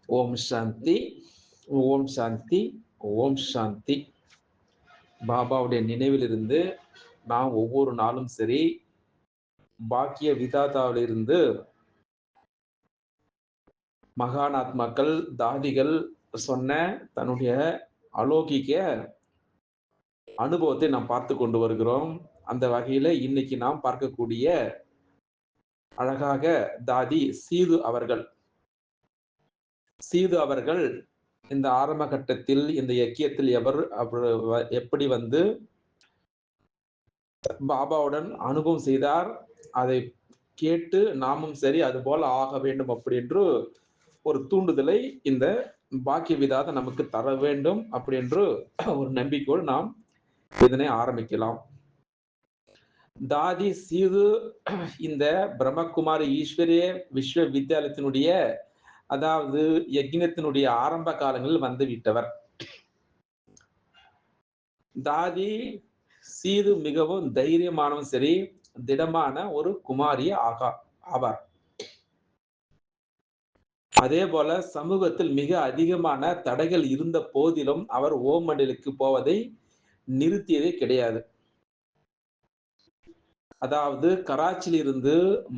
ஓம் சாந்தி, ஓம் சாந்தி, ஓம் சாந்தி. பாபாவுடைய நினைவிலிருந்து நாம் ஒவ்வொரு நாளும் சரி, பாக்கிய விதாதாவிலிருந்து மகானாத்மாக்கள், தாதிகள் சொன்ன தன்னுடைய அலௌகிக அனுபவத்தை நாம் பார்த்து கொண்டு வருகிறோம். அந்த வகையில இன்னைக்கு நாம் பார்க்கக்கூடிய அழகாக தாதி சீது அவர்கள் இந்த ஆரம்ப கட்டத்தில் இந்த இயக்கியத்தில் எப்படி வந்து பாபாவுடன் அனுபவம் செய்தார், அதை கேட்டு நாமும் சரி அதுபோல ஆக வேண்டும் அப்படி என்று ஒரு தூண்டுதலை இந்த பாக்கிய விதாத நமக்கு தர வேண்டும் அப்படி என்று ஒரு நம்பிக்கையோடு நாம் இதனை ஆரம்பிக்கலாம். தாதி சீது இந்த பிரம்மகுமாரி ஈஸ்வரிய விஸ்வ வித்யாலயத்தினுடைய அதாவது யக்ஞத்தினுடைய ஆரம்ப காலங்களில் வந்து விட்டவர். தாதி சீது மிகவும் தைரியமானவும் சரி திடமான ஒரு குமாரி ஆவார். அதே போல சமூகத்தில் மிக அதிகமான தடைகள் இருந்த போதிலும் அவர் ஓம் மண்டலுக்கு போவதை நிறுத்தியதே கிடையாது. அதாவது கராச்சியில் இருந்து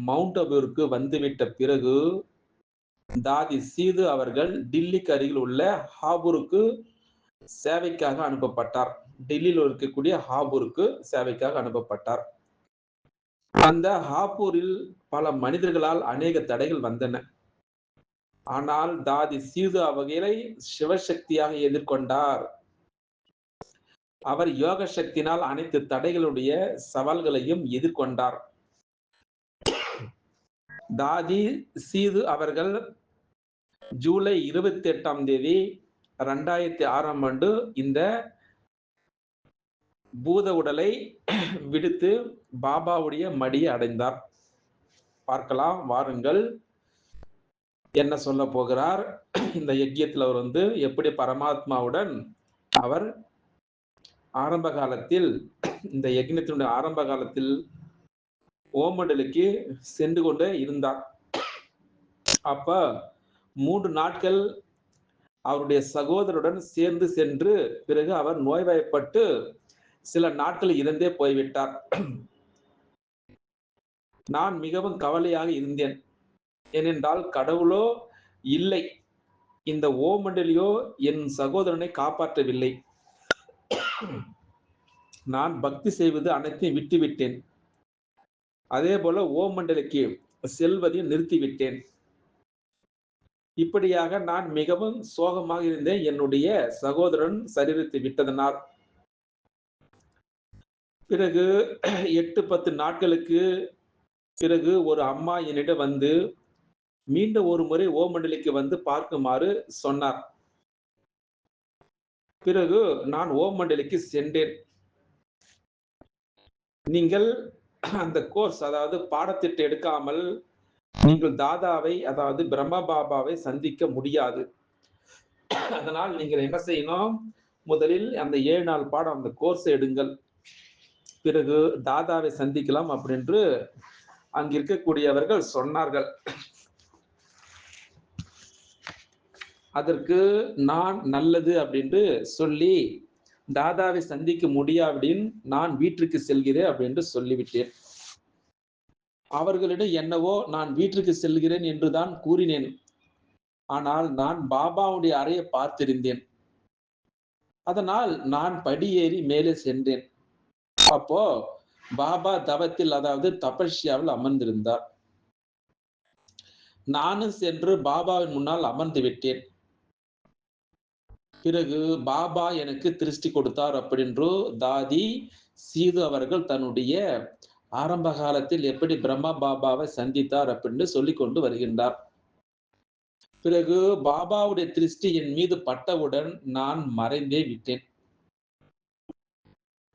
மவுண்ட் அபூருக்கு வந்துவிட்ட பிறகு தாதி சீது அவர்கள் டில்லிக்கு அருகில் உள்ள ஹாபூருக்கு சேவைக்காக அனுப்பப்பட்டார். டெல்லியில் இருக்கக்கூடிய ஹாபூருக்கு சேவைக்காக அனுப்பப்பட்டார். அந்த ஹாபூரில் பல மனிதர்களால் அநேக தடைகள் வந்தன. ஆனால் தாதி சீது அவர்களை சிவசக்தியாக எதிர்கொண்டார். அவர் யோக சக்தியினால் அனைத்து தடைகளுடைய சவால்களையும் எதிர்கொண்டார். தாதி சீது அவர்கள் ஜூலை 28ஆம் தேதி 2006ஆம் ஆண்டு இந்த பூத உடலை விடுத்து பாபாவுடைய மடியை அடைந்தார். பார்க்கலாம் வாருங்கள் என்ன சொல்ல போகிறார். இந்த யஜ்யத்தில் அவர் வந்து எப்படி பரமாத்மாவுடன் அவர் ஆரம்ப காலத்தில் இந்த யஜ்ஞத்தினுடைய ஆரம்ப காலத்தில் ஓமண்டலுக்கு சென்று கொண்டே இருந்தார். அப்ப 3 நாட்கள் அவருடைய சகோதரருடன் சேர்ந்து சென்று பிறகு அவர் நோய்வாய்ப்பட்டு சில நாட்கள் இறந்தே போய்விட்டார். நான் மிகவும் கவலையாக இருந்தேன். ஏனென்றால் கடவுளோ இல்லை, இந்த ஓமண்டலியோ என் சகோதரனை காப்பாற்றவில்லை. நான் பக்தி செய்வது அனைத்தையும் விட்டுவிட்டேன். அதே போல ஓமண்டலுக்கு செல்வதையும் நிறுத்திவிட்டேன். இப்படியாக நான் மிகவும் சோகமாக இருந்தேன் என்னுடைய சகோதரன் சரீரத்தை விட்டதனால். பிறகு 8-10 நாட்களுக்கு பிறகு ஒரு அம்மா என்னிடம் வந்து மீண்டும் ஒரு முறை ஓமண்டலிக்கு வந்து பார்க்குமாறு சொன்னார். பிறகு நான் ஓமண்டலிக்கு சென்றேன். நீங்கள் அந்த கோர்ஸ் அதாவது பாடத்திட்டம் எடுக்காமல் நீங்கள் தாதாவை அதாவது பிரம்ம பாபாவை சந்திக்க முடியாது. அதனால் நீங்கள் என்ன செய்யணும், முதலில் அந்த 7 நாள் பாடம் அந்த கோர்ஸ் எடுங்கள், பிறகு தாதாவை சந்திக்கலாம் அப்படின்று அங்க இருக்கக்கூடியவர்கள் சொன்னார்கள். அதற்கு நான் நல்லது அப்படின்று சொல்லி தாதாவை சந்திக்க முடியாவிடின் நான் வீட்டிற்கு செல்கிறேன் அப்படின்னு சொல்லிவிட்டேன். அவர்களிடம் என்னவோ நான் வீட்டிற்கு செல்கிறேன் என்றுதான் கூறினேன். ஆனால் நான் பாபாவுடைய அறையை பார்த்திருந்தேன். அதனால் நான் படியேறி மேலே சென்றேன். அப்போ பாபா தவத்தில் அதாவது தபஸ்யாவில் அமர்ந்திருந்தார். நானும் சென்று பாபாவின் முன்னால் அமர்ந்து விட்டேன். பிறகு பாபா எனக்கு திருஷ்டி கொடுத்தார் அப்படின்று தாதி சீது அவர்கள் தன்னுடைய ஆரம்ப காலத்தில் எப்படி பிரம்மா பாபாவை சந்தித்தார் அப்படின்னு சொல்லி கொண்டு வருகின்றார். பிறகு பாபாவுடைய திருஷ்டி என் மீது பட்டவுடன் நான் மறைந்தே விட்டேன்.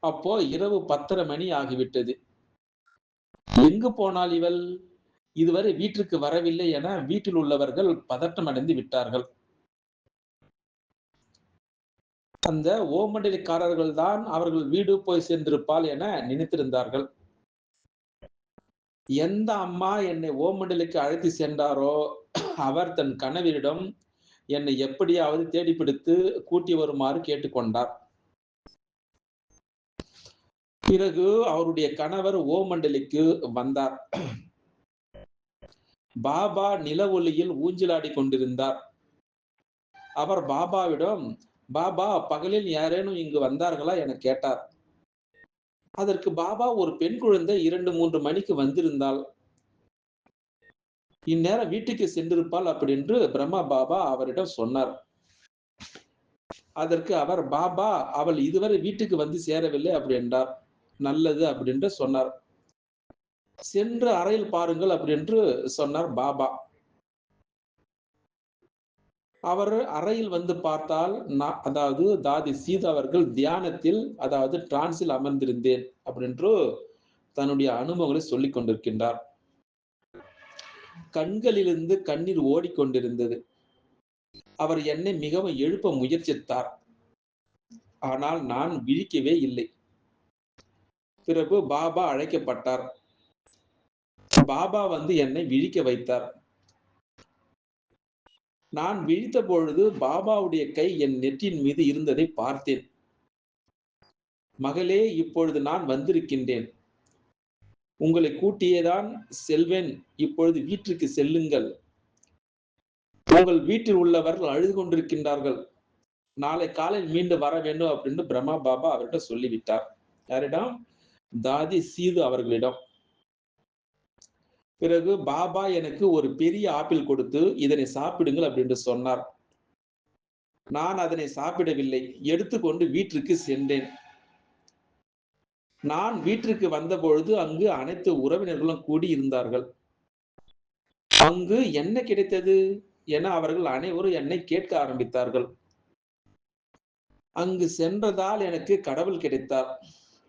அப்போ இரவு 10:30 மணி ஆகிவிட்டது. எங்கு போனால் இவள், இதுவரை வீட்டிற்கு வரவில்லை என வீட்டில் உள்ளவர்கள் பதட்டம் அடைந்து விட்டார்கள். அந்த ஓமண்டலிக்காரர்கள் தான் அவர்கள் வீடு போய் சேர்ந்திருப்பாள் என நினைத்திருந்தார்கள். எந்த அம்மா என்னை ஓமண்டலுக்கு அழைத்து சென்றாரோ அவர் தன் கணவரிடம் என்னை எப்படியாவது தேடிப்பிடித்து கூட்டி வருமாறு கேட்டுக்கொண்டார். பிறகு அவருடைய கணவர் ஓமண்டலிக்கு வந்தார். பாபா நில ஒளியில் ஊஞ்சலாடிக் கொண்டிருந்தார். அவர் பாபாவிடம், பாபா பகலில் யாரேனும் இங்கு வந்தார்களா என கேட்டார். அதற்கு பாபா, ஒரு பெண் குழந்தை 2, 3 மணிக்கு வந்திருந்தாள். இந்நேரம் வீட்டுக்கு சென்றிருப்பாள் அப்படின்னு பிரம்மா பாபா அவரிடம் சொன்னார். அதற்கு அவர், பாபா அவள் இதுவரை வீட்டுக்கு வந்து சேரவில்லை அப்படி என்றார். நல்லது அப்படின்னு சொன்னார். சென்று அறையில் பாருங்கள் அப்படின்னு சொன்னார் பாபா. அவர் அறையில் வந்து பார்த்தால், அதாவது தாதி சீதா அவர்கள் தியானத்தில், அதாவது டிரான்ஸில் அமர்ந்திருந்தேன் அப்படின்று தன்னுடைய அனுபவங்களை சொல்லிக் கொண்டிருக்கின்றார். கண்களிலிருந்து கண்ணீர் ஓடிக்கொண்டிருந்தது. அவர் என்னை மிகவும் எழுப்ப முயற்சித்தார். ஆனால் நான் விழிக்கவே இல்லை. பிறகு பாபா அழைக்கப்பட்டார். பாபா வந்து என்னை விழிக்க வைத்தார். நான் விழித்த பொழுது பாபாவுடைய கை என் நெற்றியின் மீது இருந்ததை பார்த்தேன். மகளே, இப்பொழுது நான் வந்திருக்கின்றேன். உங்களை கூட்டியேதான் செல்வேன். இப்பொழுது வீட்டிற்கு செல்லுங்கள். உங்கள் வீட்டில் உள்ளவர்கள் அழுது கொண்டிருக்கின்றார்கள். நாளை காலையில் மீண்டும் வர வேண்டும் அப்படின்னு பிரம்மா பாபா அவர்கிட்ட சொல்லிவிட்டார். யாரிடம்? தாதி சீது அவர்களிடம். பிறகு பாபா எனக்கு ஒரு பெரிய ஆப்பிள் கொடுத்து, இதனை சாப்பிடுங்கள் அப்படின்னு சொன்னார். நான் அதனை சாப்பிடவில்லை. எடுத்துக்கொண்டு வீட்டிற்கு சென்றேன். நான் வீட்டிற்கு வந்தபொழுது அங்கு அனைத்து உறவினர்களும் கூடி இருந்தார்கள். அங்கு என்ன கிடைத்தது என அவர்கள் அனைவரும் என்னை கேட்க ஆரம்பித்தார்கள். அங்கு சென்றதால் எனக்கு கடவுள் கிடைத்தார்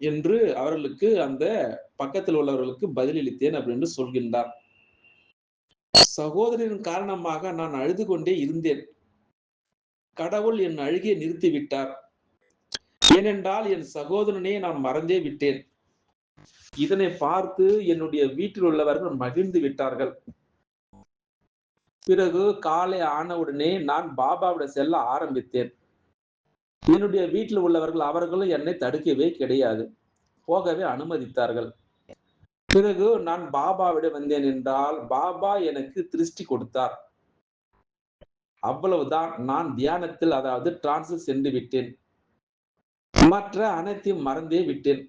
என்று அவர்களுக்கு, அந்த பக்கத்தில் உள்ளவர்களுக்கு பதிலளித்தேன் அப்படின்னு சொல்கின்றார். சகோதரின் காரணமாக நான் அழுது கொண்டே இருந்தேன். கடவுள் என் அழுகையை நிறுத்திவிட்டார். ஏனென்றால் என் சகோதரனே நான் மறந்தே விட்டேன். இதனை பார்த்து என்னுடைய வீட்டில் உள்ளவர்கள் மகிழ்ந்து விட்டார்கள். பிறகு காலை ஆனவுடனே நான் பாபாவிடம் செல்ல ஆரம்பித்தேன். என்னுடைய வீட்டில் உள்ளவர்கள் அவர்களும் என்னை தடுக்கவே கிடையாது. போகவே அனுமதித்தார்கள். பிறகு நான் பாபாவிடம் வந்தேன் என்றால் பாபா எனக்கு திருஷ்டி கொடுத்தார். அவ்வளவுதான். நான் தியானத்தில், அதாவது டிரான்ஸில் சென்று விட்டேன். மற்ற அனைத்தையும் மறந்தே விட்டேன்.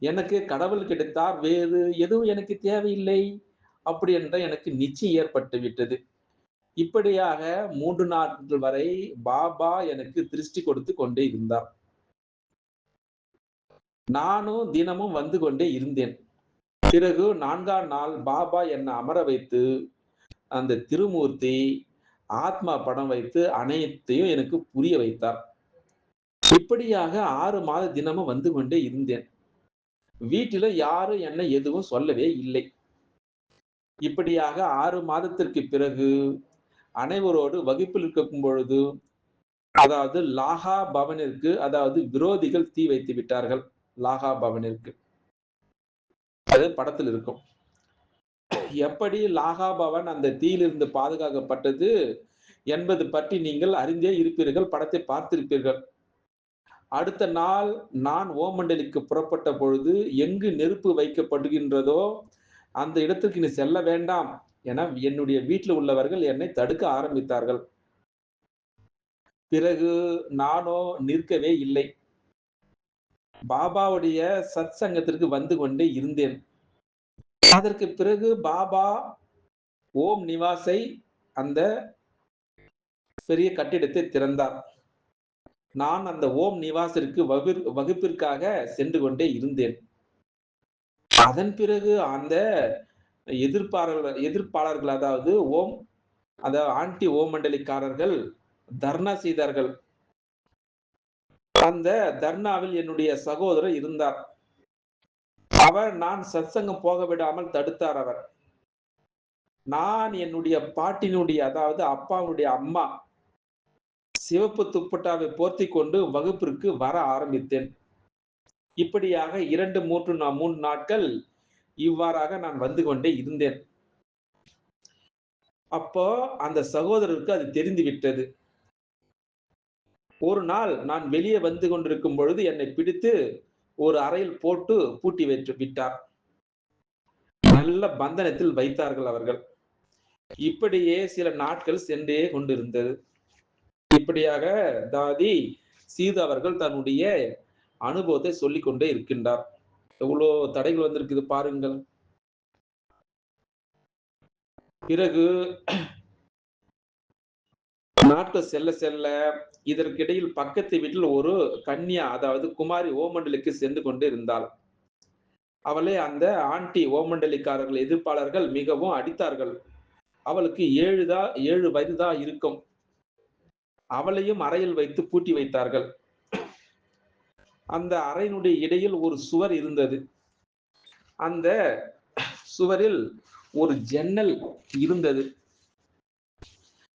எனக்கு கடவுள் கிடைத்தார், வேறு எதுவும் எனக்கு தேவையில்லை அப்படி என்ற எனக்கு நிச்சயம் ஏற்பட்டு விட்டது. இப்படியாக 3 நாட்கள் வரை பாபா எனக்கு திருஷ்டி கொடுத்து கொண்டே இருந்தார். நானும் தினமும் வந்து கொண்டே இருந்தேன். பிறகு 4ஆம் நாள் பாபா என்னை அமர வைத்து அந்த திருமூர்த்தி ஆத்மா படம் வைத்து அனைத்தையும் எனக்கு புரிய வைத்தார். இப்படியாக 6 மாத தினமும் வந்து கொண்டே இருந்தேன். வீட்டில யாரும் என்னை எதுவும் சொல்லவே இல்லை. இப்படியாக 6 மாதத்திற்கு பிறகு அனைவரோடு வகுப்பில் இருக்கும் பொழுது, அதாவது லாகா பவனிற்கு, அதாவது விரோதிகள் தீ வைத்து விட்டார்கள். லாகா பவனிற்கு. அது படத்தில் இருக்கும். எப்படி லாகா பவன் அந்த தீயிலிருந்து பாதுகாக்கப்பட்டது என்பது பற்றி நீங்கள் அறிந்தே இருப்பீர்கள். படத்தை பார்த்திருப்பீர்கள். அடுத்த நாள் நான் ஓமண்டலிக்கு புறப்பட்ட பொழுது, எங்கு நெருப்பு வைக்கப்படுகின்றதோ அந்த இடத்திற்கு நீ செல்ல வேண்டாம் என என்னுடைய வீட்டில் உள்ளவர்கள் என்னை தடுக்க ஆரம்பித்தார்கள். பிறகு நானோ நிற்கவே இல்லை. பாபாவுடைய சத் சங்கத்திற்கு வந்து கொண்டே இருந்தேன். அதற்கு பிறகு பாபா ஓம் நிவாஸை, அந்த பெரிய கட்டிடத்தை திறந்தார். நான் அந்த ஓம் நிவாசிற்கு வகுப்பிற்காக சென்று கொண்டே இருந்தேன். அதன் பிறகு அந்த எதிர்ப்பாளர்கள், அதாவது ஆன்டி ஓம் மண்டலிக்காரர்கள் தர்ணா செய்தார்கள். அந்த தர்ணாவில் என்னுடைய சகோதரர் இருந்தார். அவர் நான் சத்சங்கம் போக விடாமல் தடுத்தார் அவர். நான் என்னுடைய பாட்டினுடைய, அதாவது அப்பாவுடைய அம்மா சிவப்பு துப்பட்டாவை போர்த்திக் கொண்டு வகுப்பிற்கு வர ஆரம்பித்தேன். இப்படியாக 2, 3 நாட்கள் இவ்வாறாக நான் வந்து கொண்டே இருந்தேன். அப்போ அந்த சகோதரருக்கு அது தெரிந்து விட்டது. ஒரு நாள் நான் வெளியே வந்து கொண்டிருக்கும் பொழுது என்னை பிடித்து ஒரு அறையில் போட்டு பூட்டி வைத்து விட்டார். நல்ல பந்தனத்தில் வைத்தார்கள் அவர்கள். இப்படியே சில நாட்கள் சென்றே கொண்டிருந்தது. இப்படியாக தாதி சீதா அவர்கள் தன்னுடைய அனுபவத்தை சொல்லிக் கொண்டே இருக்கின்றார். எவ்வளோ தடைகள் வந்திருக்குது பாருங்கள். பிறகு நாட்கள் செல்ல செல்ல இதற்கிடையில் பக்கத்து வீட்டில் ஒரு கன்யா, அதாவது குமாரி ஓமண்டலுக்கு சென்று கொண்டு இருந்தாள். அவளை அந்த ஆன்டி ஓமண்டலிக்காரர்கள் எதிர்ப்பாளர்கள் மிகவும் அடித்தார்கள். அவளுக்கு 7 வயது தான் இருக்கும். அவளையும் அறையில் வைத்து பூட்டி வைத்தார்கள். அந்த அறையினுடைய இடையில் ஒரு சுவர் இருந்தது. அந்த சுவரில் ஒரு ஜன்னல் இருந்தது.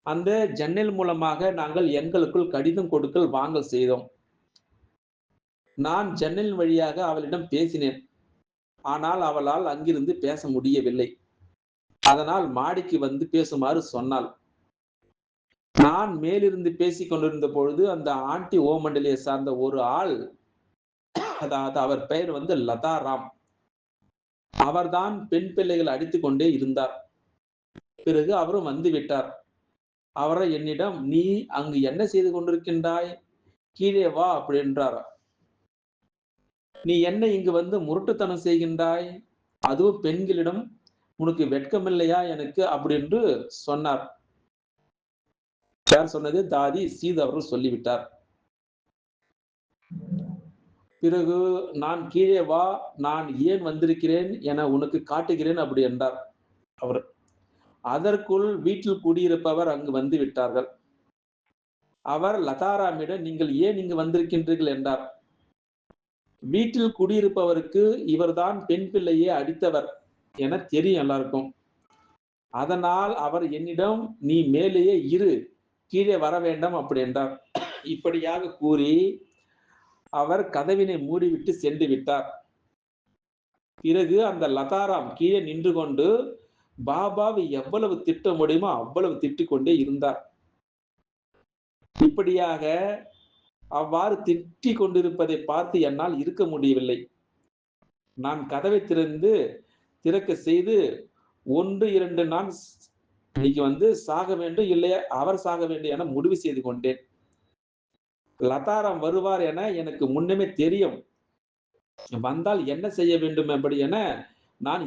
அந்த ஜன்னல் மூலமாக நாங்கள் எங்களுக்குள் கடிதம் கொடுக்கல் வாங்கல் செய்தோம். நான் ஜன்னல் வழியாக அவளிடம் பேசினேன். ஆனால் அவளால் அங்கிருந்து பேச முடியவில்லை. அதனால் மாடிக்கு வந்து பேசுமாறு சொன்னாள். நான் மேலிருந்து பேசிக் கொண்டிருந்த பொழுது அந்த ஆன்டி ஓமண்டலியை சார்ந்த ஒரு ஆள், அதாவது அவர் பெயர் வந்து லதா ராம். அவர்தான் பெண் பிள்ளைகள் அடித்துக் கொண்டே இருந்தார். பிறகு அவரும் வந்து விட்டார். அவரை என்னிடம், "நீ அங்கு என்ன செய்து கொண்டிருக்கின்றாய்? கீழே வா" அப்படி என்றார். "நீ என்ன இங்கு வந்து முரட்டுத்தனம் செய்கின்றாய்? அதுவும் பெண்களிடம் உனக்கு வெட்கமில்லையா எனக்கு?" அப்படி என்று சொன்னார். யார் சொன்னது? தாதி சீதா அவர்கள் சொல்லிவிட்டார். பிறகு, "நான் கீழே வா, நான் ஏன் வந்திருக்கிறேன் என உனக்கு காட்டுகிறேன்" அப்படி என்றார் அவர். அதற்குள் வீட்டில் குடியிருப்பவர் அங்கு வந்து விட்டார்கள். அவர் லதாராமிடம், "நீங்கள் ஏன் இங்கு வந்திருக்கின்றீர்கள்?" என்றார். வீட்டில் குடியிருப்பவருக்கு இவர்தான் பெண் பிள்ளையை அடித்தவர் என தெரியும் எல்லாருக்கும். அதனால் அவர் என்னிடம், "நீ மேலேயே இரு, கீழே வர வேண்டாம்" அப்படி என்றார். இப்படியாக கூறி அவர் கதவினை மூடிவிட்டு சென்று விட்டார். பிறகு அந்த லதாராம் கீழே நின்று கொண்டு பாபாவை எவ்வளவு திட்ட முடியுமோ அவ்வளவு திட்டிக் கொண்டே இருந்தார். இப்படியாக அவ்வாறு திட்டிக் கொண்டிருப்பதை பார்த்து என்னால் இருக்க முடியவில்லை. நான் கதவை திறக்க செய்து 1, 2 நான் இன்னைக்கு வந்து சாக வேண்டும், இல்லை அவர் சாக வேண்டும் என முடிவு செய்து கொண்டேன். லதாராம் வருவார் என எனக்கு முன்னமே தெரியும். வந்தால் என்ன செய்ய வேண்டும் அப்படி என நான்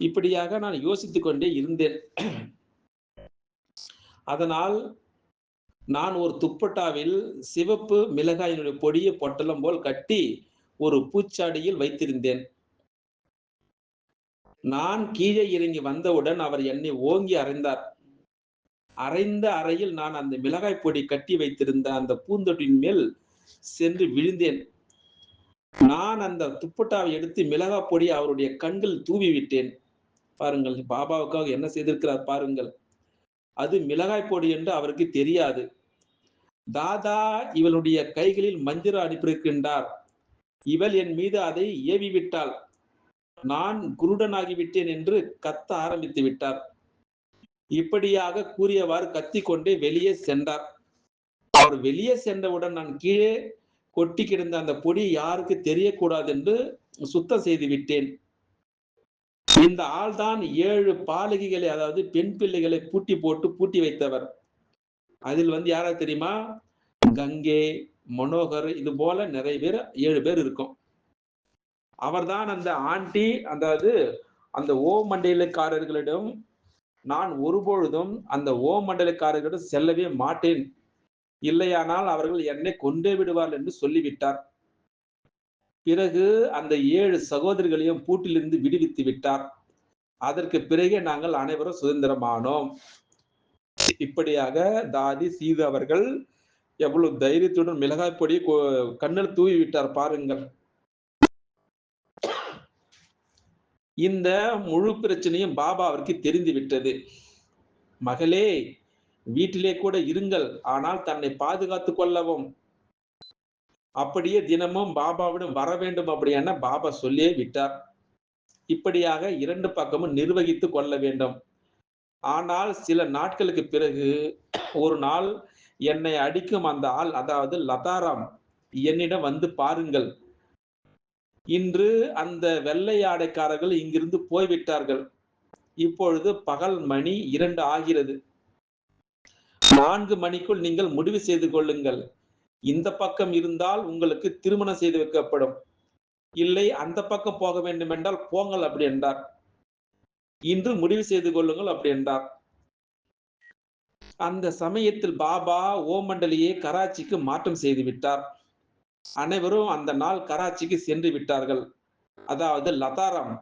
இப்படியாக நான் யோசித்துக் கொண்டே இருந்தேன். அதனால் நான் ஒரு துப்பட்டாவில் சிவப்பு மிளகாயினுடைய பொடியை பொட்டலம் போல் கட்டி ஒரு பூச்சாடியில் வைத்திருந்தேன். நான் கீழே இறங்கி வந்தவுடன் அவர் என்னை ஓங்கி அறைந்தார். அறைந்த அறையில் நான் அந்த மிளகாய் பொடி கட்டி வைத்திருந்த அந்த பூந்தொட்டின் மேல் சென்று விழுந்தேன். நான் அந்த துப்பட்டாவை எடுத்து மிளகாய் பொடி அவருடைய கண்கள் தூவி விட்டேன். பாருங்கள், பாபாவுக்காக என்ன செய்திருக்கிறார் பாருங்கள். அது மிளகாய் பொடி என்று அவருக்கு தெரியாது. தாதா இவளுடைய கைகளில் மந்திரம் அனுப்பியிருக்கின்றார். இவள் என் மீது அதை ஏவி விட்டாள். நான் குருடனாகிவிட்டேன் என்று கத்த ஆரம்பித்து விட்டார். இப்படியாக கூறியவாறு கத்திக்கொண்டே வெளியே சென்றார். அவர் வெளியே சென்றவுடன் நான் கீழே கொட்டி கிடந்த அந்த பொடி யாருக்கு தெரியக்கூடாது என்று சுத்தம் செய்து விட்டேன். இந்த ஆள்தான் 7 பாலகிகளை, அதாவது பெண் பிள்ளைகளை பூட்டி வைத்தவர். அதில் வந்து யாரா தெரியுமா? கங்கை, மனோகர், இது போல நிறைய பேர், 7 பேர் இருக்கும். அவர்தான் அந்த ஆண்டி, அதாவது அந்த ஓ மண்டலக்காரர்களிடம் நான் ஒருபொழுதும் அந்த ஓ மண்டலக்காரர்களிடம் செல்லவே மாட்டேன். இல்லையானால் அவர்கள் என்னை கொன்றே விடுவார்கள் என்று சொல்லிவிட்டார். பிறகு அந்த 7 சகோதரிகளையும் பூட்டிலிருந்து விடுவித்து விட்டார். அதற்கு பிறகே நாங்கள் அனைவரும் சுதந்திரமானோம். இப்படியாக தாதி சீது அவர்கள் எவ்வளவு தைரியத்துடன் மிளகாய் பொடி கண்ணில் தூவி விட்டார் பாருங்கள். இந்த முழு பிரச்சனையும் பாபா அவருக்கு தெரிந்து விட்டது. மகளே, வீட்டிலே கூட இருங்கள், ஆனால் தன்னை பாதுகாத்துக் கொள்ளவும். அப்படியே தினமும் பாபாவிடம் வர வேண்டும் அப்படி என பாபா சொல்லியே விட்டார். இப்படியாக 2 பக்கமும் நிர்வகித்துக் கொள்ள வேண்டும். ஆனால் சில நாட்களுக்கு பிறகு ஒரு நாள் என்னை அடிக்கும் அந்த ஆள், அதாவது லதாராம், என்னிடம் வந்து பாருங்கள். இன்று அந்த வெள்ளை ஆடைக்காரர்கள் இங்கிருந்து போய்விட்டார்கள். இப்பொழுது பகல் மணி 2 ஆகிறது. 4 மணிக்குள் நீங்கள் முடிவு செய்து கொள்ளுங்கள். இந்த பக்கம் இருந்தால் உங்களுக்கு திருமணம் செய்து வைக்கப்படும். இல்லை அந்த பக்கம் போக வேண்டும் என்றால் போங்கள் அப்படி என்றார். இன்று முடிவு செய்து கொள்ளுங்கள் அப்படி என்றார். அந்த சமயத்தில் பாபா ஓமண்டலியை கராச்சிக்கு மாற்றம் செய்து விட்டார். அனைவரும் அந்த நாள் கராச்சிக்கு சென்று விட்டார்கள். அதாவது லதாராம்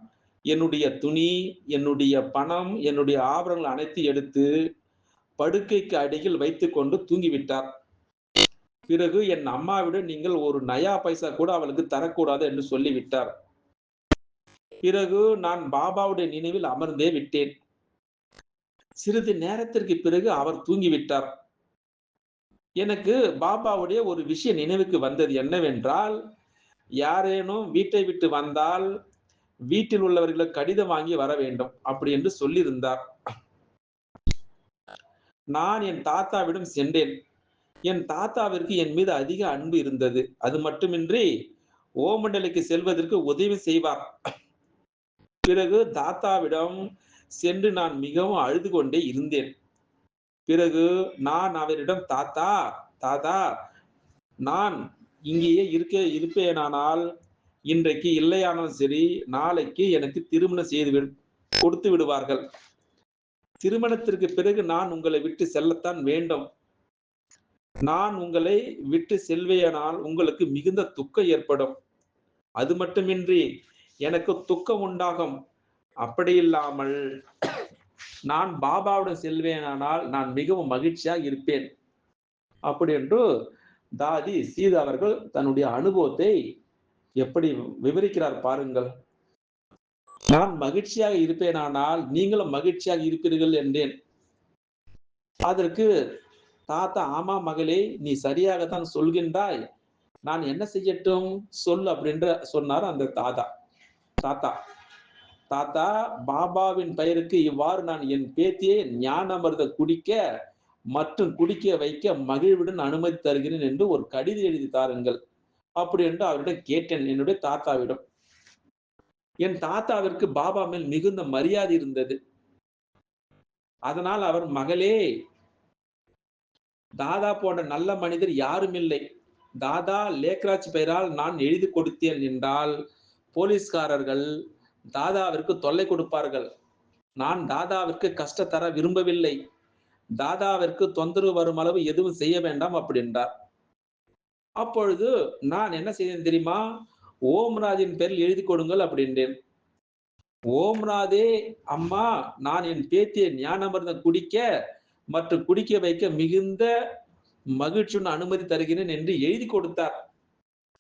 என்னுடைய துணி, என்னுடைய பணம், என்னுடைய ஆபரணங்கள் அனைத்தையும் எடுத்து படுக்கைக்கு அடியில் வைத்துக் கொண்டு தூங்கிவிட்டார். பிறகு என் அம்மாவிடம் நீங்கள் ஒரு நயா பைசா கூட அவளுக்கு தரக்கூடாது என்று சொல்லிவிட்டார். பிறகு நான் பாபாவுடைய நினைவில் அமர்ந்தே விட்டேன். சிறிது நேரத்திற்கு பிறகு அவர் தூங்கிவிட்டார். எனக்கு பாபாவுடைய ஒரு விஷயம் நினைவுக்கு வந்தது என்னவென்றால், யாரேனும் வீட்டை விட்டு வந்தால் வீட்டில் உள்ளவர்களுக்கு கடிதம் வாங்கி வர வேண்டும் அப்படி என்று சொல்லியிருந்தார். நான் என் தாத்தாவிடம் சென்றேன். என் தாத்தாவிற்கு என் மீது அதிக அன்பு இருந்தது. அது மட்டுமின்றி ஓமண்டலுக்கு செல்வதற்கு உதவி செய்வார். பிறகு தாத்தாவிடம் சென்று நான் மிகவும் அழுது கொண்டே இருந்தேன். பிறகு நான் அவரிடம், தாத்தா தாத்தா, நான் இங்கேயே இருப்பேனானால் இன்றைக்கு இல்லையானாலும் சரி, நாளைக்கு எனக்கு திருமணம் செய்து கொடுத்து விடுவார்கள். திருமணத்திற்கு பிறகு நான் உங்களை விட்டு செல்லத்தான் வேண்டும். நான் உங்களை விட்டு செல்வேயானால் உங்களுக்கு மிகுந்த துக்கம் ஏற்படும். அது மட்டுமின்றி எனக்கு துக்கம் உண்டாகும். அப்படி இல்லாமல் நான் பாபாவுடன் செல்வேனானால் நான் மிகவும் மகிழ்ச்சியாக இருப்பேன். அப்படி என்று தாதி சீதா அவர்கள் தன்னுடைய அனுபவத்தை எப்படி விவரிக்கிறார் பாருங்கள். நான் மகிழ்ச்சியாக இருப்பேனானால் நீங்களும் மகிழ்ச்சியாக இருப்பீர்கள் என்றேன். அதற்கு தாத்தா, ஆமா மகளே, நீ சரியாகத்தான் சொல்கின்றாய். நான் என்ன செய்யட்டும் சொல் அப்படின்ற சொன்னார் அந்த தாத்தா. தாத்தா, பாபாவின் பெயருக்கு இவ்வாறு நான் என் பேத்தியை ஞானாமிர்த குடிக்க மற்றும் குடிக்க வைக்க மகிழ்வுடன் அனுமதி தருகிறேன் என்று ஒரு கடிதம் எழுதி தாருங்கள் அப்படி என்று அவரிடம் கேட்டேன், என்னுடைய தாத்தாவிடம். என் தாத்தாவிற்கு பாபா மேல் மிகுந்த மரியாதை இருந்தது. அதனால் அவர், மகளே, தாதா போன்ற நல்ல மனிதர் யாரும் இல்லை. தாதா லேக்ராஜ் பெயரால் நான் எழுதி கொடுத்தேன் என்றால் போலீஸ்காரர்கள் தாதாவிற்கு தொல்லை கொடுப்பார்கள். நான் தாதாவிற்கு கஷ்ட தர விரும்பவில்லை. தாதாவிற்கு தொந்தரவு வரும் அளவு எதுவும் செய்ய வேண்டாம் அப்படி என்றார். அப்பொழுது நான் என்ன செய்தேன் தெரியுமா? ஓம்ராஜின் பேரில் எழுதி கொடுங்கள் அப்படின்றேன். ஓம்ராதே அம்மா, நான் என் பேத்தியை ஞானாமிர்தம் குடிக்க மற்றும் குடிக்க வைக்க மிகுந்த மகிழ்ச்சியுடன் அனுமதி தருகிறேன் என்று எழுதி கொடுத்தார்.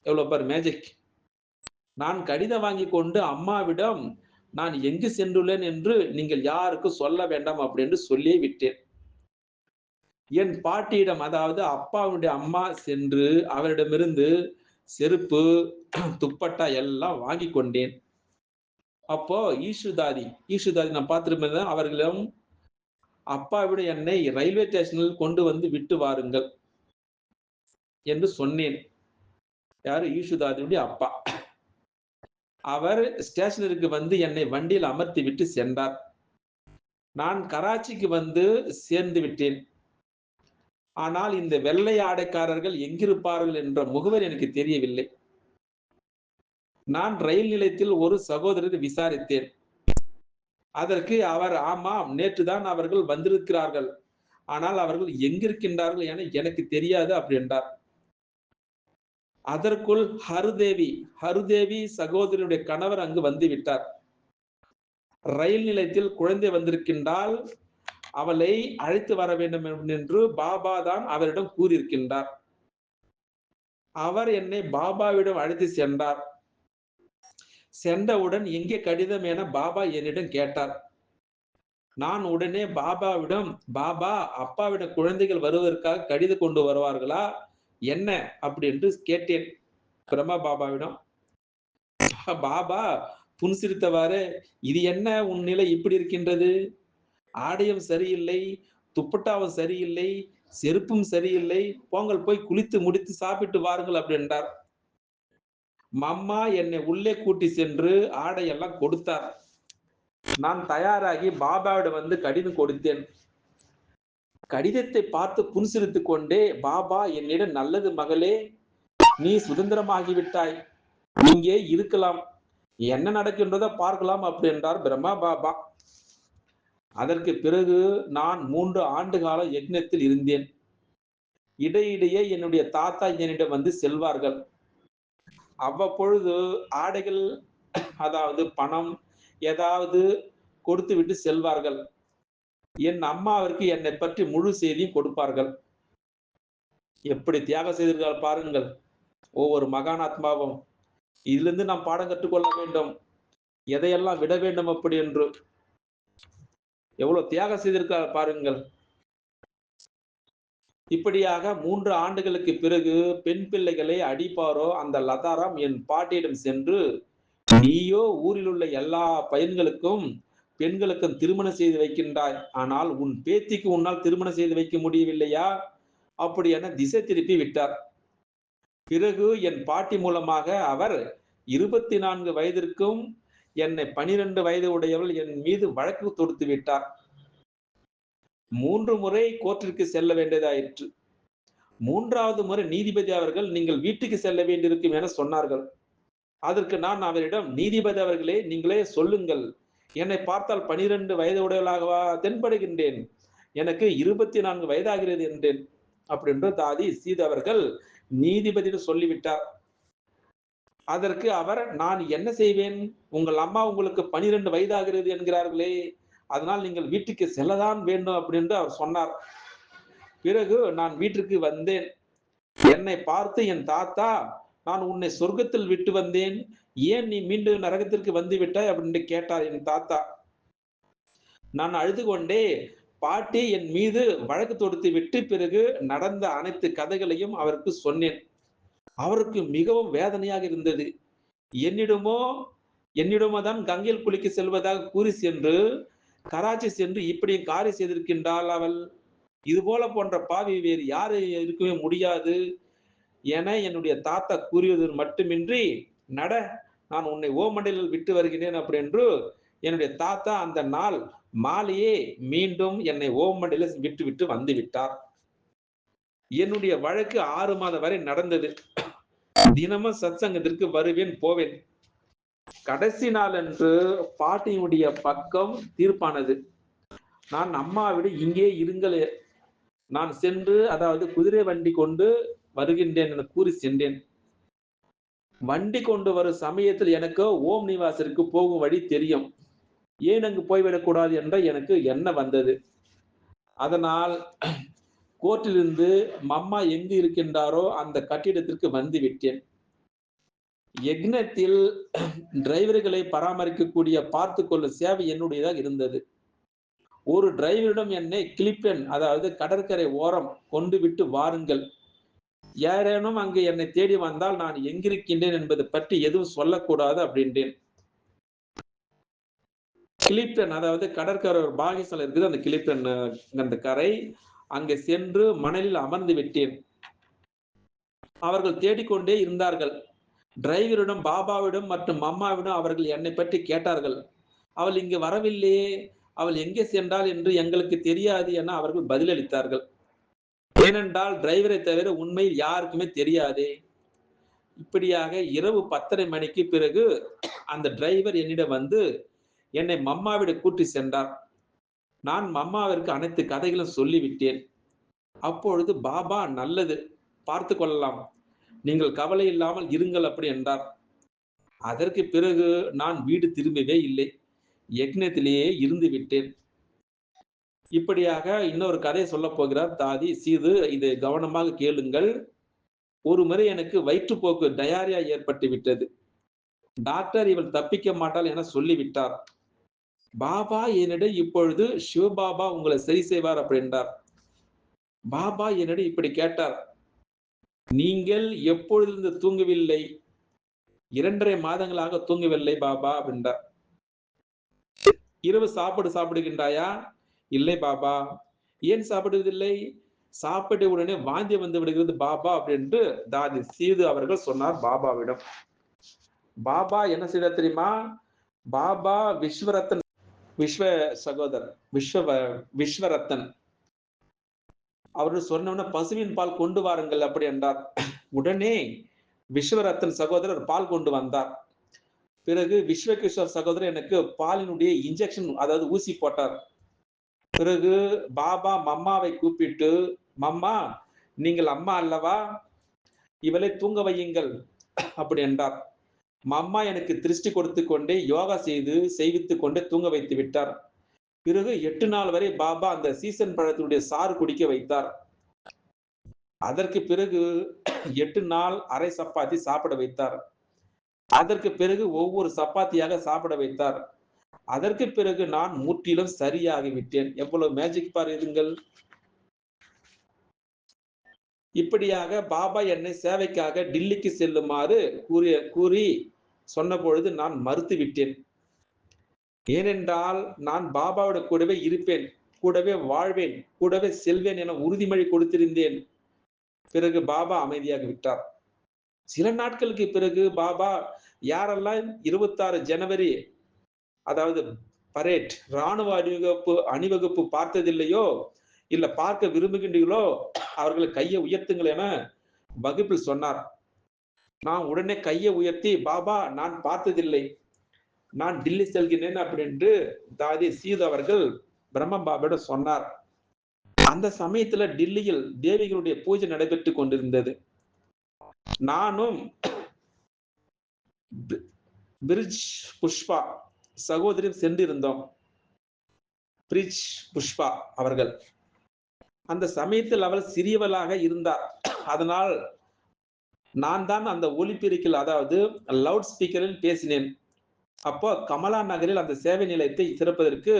எவ்வளவு பார் மேஜிக். நான் கடிதம் வாங்கி கொண்டு அம்மாவிடம் நான் எங்கு சென்றுள்ளேன் என்று நீங்கள் யாருக்கும் சொல்ல வேண்டாம் அப்படி என்று சொல்லியே விட்டேன். என் பாட்டியிடம், அதாவது அப்பாவுடைய அம்மா சென்று அவரிடமிருந்து செருப்பு, துப்பட்டா எல்லாம் வாங்கி கொண்டேன். அப்போ ஈசுதாதி நான் பார்த்திருப்பேன். அவர்களிடம், அப்பாவிட என்னை ரயில்வே ஸ்டேஷனில் கொண்டு வந்து விட்டு வாருங்கள் என்று சொன்னேன். யாரு? ஈசுதாதியுடைய அப்பா. அவர் ஸ்டேஷனருக்கு வந்து என்னை வண்டியில் அமர்த்தி விட்டு சென்றார். நான் கராச்சிக்கு வந்து சேர்ந்து விட்டேன். ஆனால் இந்த வெள்ளை ஆடைக்காரர்கள் எங்கிருப்பார்கள் என்ற முகவரி எனக்கு தெரியவில்லை. நான் ரயில் நிலையத்தில் ஒரு சகோதரரை விசாரித்தேன். அதற்கு அவர், ஆமாம், நேற்றுதான் அவர்கள் வந்திருக்கிறார்கள். ஆனால் அவர்கள் எங்கிருக்கின்றார்கள் என எனக்கு தெரியாது அப்படி என்றார். அதற்குள் ஹருதேவி சகோதரியுடைய கணவர் அங்கு வந்து விட்டார். ரயில் நிலையத்தில் குழந்தை வந்திருக்கின்றால் அவளை அழைத்து வர வேண்டும் என்று பாபா தான் அவரிடம் கூறியிருக்கின்றார். அவர் என்னை பாபாவிடம் அழைத்து சென்றார். சென்றவுடன் எங்கே கடிதம் என பாபா என்னிடம் கேட்டார். நான் உடனே பாபாவிடம், பாபா, அப்பாவிடம் குழந்தைகள் வருவதற்காக கடிதம் கொண்டு வருவார்களா என்ன அப்படி என்று கேட்டேன் பிரம்மா பாபாவிடம். பாபா புன்சிரித்தவாறு, இது என்ன உன் நிலை இப்படி இருக்கின்றது? ஆடையும் சரியில்லை, துப்பட்டாவும் சரியில்லை, செருப்பும் சரியில்லை. போங்கள் போய் குளித்து முடித்து சாப்பிட்டு வாருங்கள் அப்படி என்றார். மம்மா என்னை உள்ளே கூட்டி சென்று ஆடையெல்லாம் கொடுத்தார். நான் தயாராகி பாபாவிடம் வந்து கடிதம் கொடுத்தேன். கடிதத்தை பார்த்து புன்சிரித்துக் கொண்டே, பாபா என்னிடம், நல்லது மகளே, நீ சுதந்திரமாகிவிட்டாய். இங்கே இருக்கலாம். என்ன நடக்கின்றதோ பார்க்கலாம் அப்படி என்றார் பிரம்மா பாபா. அதற்கு பிறகு நான் 3 ஆண்டு காலம் யக்ஞத்தில் இருந்தேன். இடையிடையே என்னுடைய தாத்தா என்னிடம் வந்து செல்வார்கள். அவ்வப்பொழுது ஆடைகள், அதாவது பணம் ஏதாவது கொடுத்துவிட்டு செல்வார்கள். என் அம்மாவிற்கு என்னை பற்றி முழு செய்தியும் கொடுப்பார்கள். எப்படி தியாகம் செய்திருக்கிறார்கள் பாருங்கள் ஒவ்வொரு மகானாத்மாவும். இதிலிருந்து நாம் பாடம் கற்றுக்கொள்ள வேண்டும். எதையெல்லாம் விட வேண்டும் அப்படி என்று. எவ்வளவு தியாகம் செய்திருக்கிறார் பாருங்கள். இப்படியாக 3 ஆண்டுகளுக்கு பிறகு பெண் பிள்ளைகளை அடிப்பாரோ அந்த லதாராம் என் பாட்டியிடம் சென்று, நீயோ ஊரில் உள்ள எல்லா பையன்களுக்கும் பெண்களுக்கும் திருமணம் செய்து வைக்கின்றாய், ஆனால் உன் பேத்திக்கு உன்னால் திருமணம் செய்து வைக்க முடியவில்லையா அப்படி என திசை திருப்பி விட்டார். பிறகு என் பாட்டி மூலமாக அவர் 24 வயதிற்கும் என்னை 12 வயது உடையவள் என் மீது வழக்கு தொடுத்து விட்டார். 3 முறை கோர்ட்டிற்கு செல்ல வேண்டியதாயிற்று. 3வது முறை நீதிபதி அவர்கள், நீங்கள் வீட்டுக்கு செல்ல வேண்டியிருக்கும் என சொன்னார்கள். அதற்கு நான் அவரிடம், நீதிபதி அவர்களே, நீங்களே சொல்லுங்கள், என்னை பார்த்தால் 12 வயது உடையவளாகவா தென்படுகின்றேன்? எனக்கு 24 வயதாகிறது என்றேன். அப்படி என்று தாதி சீது அவர்கள் நீதிபதியிடம் சொல்லிவிட்டார். அதற்கு அவர், நான் என்ன செய்வேன்? உங்கள் அம்மா உங்களுக்கு 12 வயதாகிறது என்கிறார்களே, அதனால் நீங்கள் வீட்டுக்கு செல்லதான் வேண்டும் அப்படி என்று அவர் சொன்னார். பிறகு நான் வீட்டிற்கு வந்தேன். என்னை பார்த்து என் தாத்தா, நான் உன்னை சொர்க்கத்தில் விட்டு வந்தேன், ஏன் நீ மீண்டும் நரகத்திற்கு வந்து விட்டாய் அப்படின்னு கேட்டார் என் தாத்தா. நான் அழுது கொண்டே பாட்டி என் மீது வழக்கு தொடுத்து விட்டு பிறகு நடந்த அனைத்து கதைகளையும் அவருக்கு சொன்னேன். அவருக்கு மிகவும் வேதனையாக இருந்தது. என்னிடமோ தான் கங்கையில் குளிக்க செல்வதாக கூறி சென்று கராச்சி சென்று இப்படி காரியம் செய்திருக்கின்றாள் அவள். இது போன்ற பாவி வேறு யாரு இருக்கவே முடியாது என என்னுடைய தாத்தா கூறியது மட்டுமின்றி, நட, நான் உன்னை ஓமண்டலில் விட்டு வருகிறேன் அப்படி என்று என்னுடைய தாத்தா அந்த நாள் மாலையே மீண்டும் என்னை ஓமண்டலில் விட்டு வந்து விட்டார். என்னுடைய வழக்கு 6 மாதம் வரை நடந்தது. தினமும் சத்சங்கத்திற்கு வருவேன், போவேன். கடைசி நாள் என்று பாட்டியுடைய பக்கம் தீர்ப்பானது. நான் அம்மாவிட இங்கே இருங்கள், நான் சென்று, அதாவது குதிரை வண்டி கொண்டு வருகின்றேன் என கூறி சென்றேன். வண்டி கொண்டு வரும் சமயத்தில் எனக்கு ஓம் நிவாசருக்கு போகும் வழி தெரியும். ஏன் அங்கு போய்விடக்கூடாது என்ற எனக்கு எண்ணம் வந்தது. அதனால் கோர்ட்டிலிருந்து மம்மா எங்கு இருக்கின்றாரோ அந்த கட்டிடத்திற்கு வந்து விட்டேன். யக்னத்தில் டிரைவர்களை பராமரிக்கக்கூடிய பார்த்துக் கொள்ளும் சேவை என்னுடையதாக இருந்தது. ஒரு டிரைவரிடம் என்னை கிளிப்டன், அதாவது கடற்கரை ஓரம் கொண்டு விட்டு வாருங்கள், யாரேனும் அங்கு என்னை தேடி வந்தால் நான் எங்கிருக்கின்றேன் என்பது பற்றி எதுவும் சொல்லக்கூடாது அப்படின்றேன். கிளிப்டன், அதாவது கடற்கரை ஒரு பாகிஸ்தான் இருக்குது, அந்த கிளிப்டன் அந்த கரை, அங்கே சென்று மணலில் அமர்ந்து விட்டேன். அவர்கள் தேடிக்கொண்டே இருந்தார்கள். டிரைவரிடம், பாபாவிடம் மற்றும் அம்மாவிடம் அவர்கள் என்னை பற்றி கேட்டார்கள். அவள் இங்கு வரவில்லையே, அவள் எங்கே சென்றாள் என்று எங்களுக்கு தெரியாது என அவர்கள் பதிலளித்தார்கள். ஏனென்றால் டிரைவரை தவிர உண்மையில் யாருக்குமே தெரியாதே. இப்படியாக இரவு 10:30 மணிக்கு பிறகு அந்த டிரைவர் என்னிடம் வந்து என்னை மம்மாவிட கூட்டி சென்றார். நான் மம்மாவிற்கு அனைத்து கதைகளும் சொல்லிவிட்டேன். அப்பொழுது பாபா, நல்லது, பார்த்து கொள்ளலாம், நீங்கள் கவலை இல்லாமல் இருங்கள் அப்படி என்றார். அதற்கு பிறகு நான் வீடு திரும்பவே இல்லை. யக்னத்திலேயே இருந்து விட்டேன். இப்படியாக இன்னொரு கதையை சொல்ல போகிறார் தாதி சீது. இதை கவனமாக கேளுங்கள். ஒரு முறை எனக்கு வயிற்றுப்போக்கு, டயாரியா ஏற்பட்டு விட்டது. டாக்டர் இவள் தப்பிக்க மாட்டாள் என சொல்லிவிட்டார். பாபா என்னிடம், இப்பொழுது சிவபாபா உங்களை சரி செய்வார் அப்படி என்றார். பாபா என்னிடம் இப்படி கேட்டார், நீங்கள் எப்பொழுது தூங்கவில்லை? 2.5 மாதங்களாக தூங்கவில்லை பாபா அப்படின்றார். இரவு சாப்பாடு சாப்பிடுகின்றாயா? இல்லை பாபா. ஏன் சாப்பிடுவதில்லை? சாப்பிட்ட உடனே வாந்தி வந்து விடுகிறது பாபா அப்படின்னு தாதி சீது அவர்கள் சொன்னார் பாபாவிடம். பாபா என்ன செய்தார் தெரியுமா? பாபா விஸ்வரத்தன், விஸ்வ சகோதரர், விஸ்வரத்தன் அவர்கள் சொன்ன பசுவின் பால் கொண்டு வாருங்கள் அப்படி என்றார். உடனே விஸ்வரத்தன் சகோதரர் பால் கொண்டு வந்தார். பிறகு விஸ்வகிஷோர் சகோதரர் எனக்கு பாலினுடைய இன்ஜெக்ஷன், அதாவது ஊசி போட்டார். பிறகு பாபா மம்மாவை கூப்பிட்டு, மம்மா நீங்கள் அம்மா அல்லவா, இவளை தூங்க வையுங்கள் அப்படி என்றார். மம்மா எனக்கு திருஷ்டி கொடுத்து கொண்டே யோகா செய்வித்துக் கொண்டே தூங்க வைத்து விட்டார். பிறகு 8 நாள் வரை பாபா அந்த சீசன் பழத்தினுடைய சாறு குடிக்க வைத்தார். அதற்கு பிறகு 8 நாள் அரை சப்பாத்தி சாப்பிட வைத்தார். அதற்கு பிறகு ஒவ்வொரு சப்பாத்தியாக சாப்பிட வைத்தார். அதற்கு பிறகு நான் முற்றிலும் சரியாகி விட்டேன். எவ்வளவு மேஜிக் பாருங்கள். இப்படியாக பாபா என்னை சேவைக்காக டில்லிக்கு செல்லுமாறு கூறி சொன்ன பொழுது நான் மறுத்து விட்டேன். ஏனென்றால் நான் பாபாவோட கூடவே இருப்பேன், கூடவே வாழ்வேன், கூடவே செல்வேன் என உறுதிமொழி கொடுத்திருந்தேன். பிறகு பாபா அமைதியாக விட்டார். சில நாட்களுக்கு பிறகு பாபா யாரெல்லாம் 26 ஜனவரி, அதாவது பரேட், ராணுவ அணிவகுப்பு பார்த்ததில்லையோ, இல்ல பார்க்க விரும்புகின்றீர்களோ அவர்கள் கையை உயர்த்துங்கள் என வகுப்பில் சொன்னார். நான் உடனே கையை உயர்த்தி, பாபா நான் பார்த்ததில்லை, நான் டில்லி செல்கிறேன் அப்படின்னு தாதி சீது அவர்கள் பிரம்ம பாபாவிடம் சொன்னார். அந்த சமயத்துல டில்லியில் தேவிகளுடைய பூஜை நடைபெற்றுக் கொண்டிருந்தது. நானும் பிரிஜ் புஷ்பா சகோதரி சென்றிருந்தோம். பிரிஜ் புஷ்பா அவர்கள் அந்த சமயத்தில் அவள் சிறியவளாக இருந்தார். அதனால் நான் தான் அந்த ஒலிபெருக்கில், அதாவது லவுட் ஸ்பீக்கரில் பேசினேன். அப்போ கமலா நகரில் அந்த சேவை நிலையத்தை திறப்பதற்கு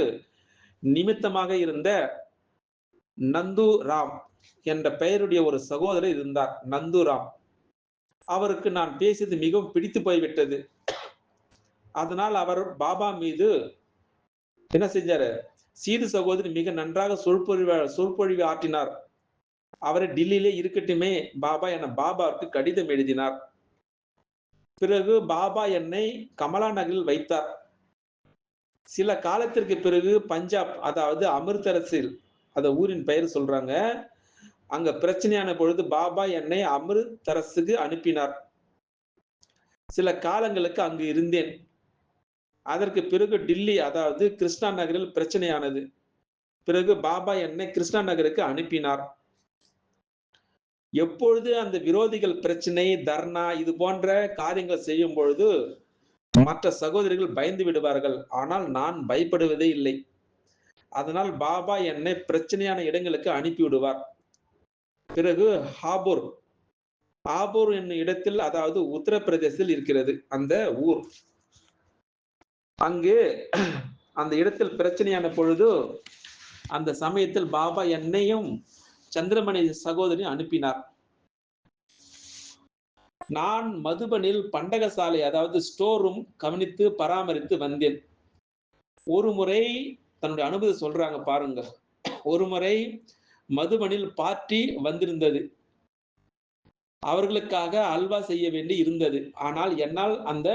நிமித்தமாக இருந்த நந்து ராம் என்ற பெயருடைய ஒரு சகோதரர் இருந்தார். நந்து ராம் அவருக்கு நான் பேசியது மிகவும் பிடித்து போய்விட்டது. அதனால் அவர் பாபா மீது என்ன செஞ்சாரு, சீது சகோதரி மிக நன்றாக சொற்பொழிவு ஆற்றினார், அவரை டில்லியிலே இருக்கட்டுமே பாபா என பாபாவுக்கு கடிதம் எழுதினார். பிறகு பாபா என்னை கமலா நகரில் வைத்தார். சில காலத்திற்கு பிறகு பஞ்சாப், அதாவது அமிர்தசரஸில், அந்த ஊரின் பெயர் சொல்றாங்க, அங்க பிரச்சனையான பொழுது பாபா என்னை அமிர்தசரஸுக்கு அனுப்பினார். சில காலங்களுக்கு அங்கு இருந்தேன். அதற்கு பிறகு டில்லி, அதாவது கிருஷ்ணா நகரில் பிரச்சனையானது. பிறகு பாபா என்னை கிருஷ்ணா நகருக்கு அனுப்பினார். எப்பொழுது அந்த விரோதிகள் பிரச்சனை, தர்ணா இது போன்ற காரியங்கள் செய்யும் பொழுது மற்ற சகோதரிகள் பயந்து விடுவார்கள். ஆனால் நான் பயப்படுவதே இல்லை. அதனால் பாபா என்னை பிரச்சனையான இடங்களுக்கு அனுப்பி விடுவார். பிறகு ஹாபூர் என்னும் இடத்தில், அதாவது உத்தரப்பிரதேசத்தில் இருக்கிறது அந்த ஊர். அங்கு அந்த இடத்தில் பிரச்சனையான பொழுது அந்த சமயத்தில் பாபா என்னையும் சந்திரமணி சகோதரி அனுப்பினார். நான் மதுபனில் பண்டகசாலை, அதாவது ஸ்டோர் ரூம் கவனித்து பராமரித்து வந்தேன். ஒரு முறை தன்னுடைய அனுபவத்தை சொல்றாங்க பாருங்க. ஒரு முறை மதுபனில் பார்ட்டி வந்திருந்தது. அவர்களுக்காக அல்வா செய்ய வேண்டி இருந்தது. ஆனால் என்னால் அந்த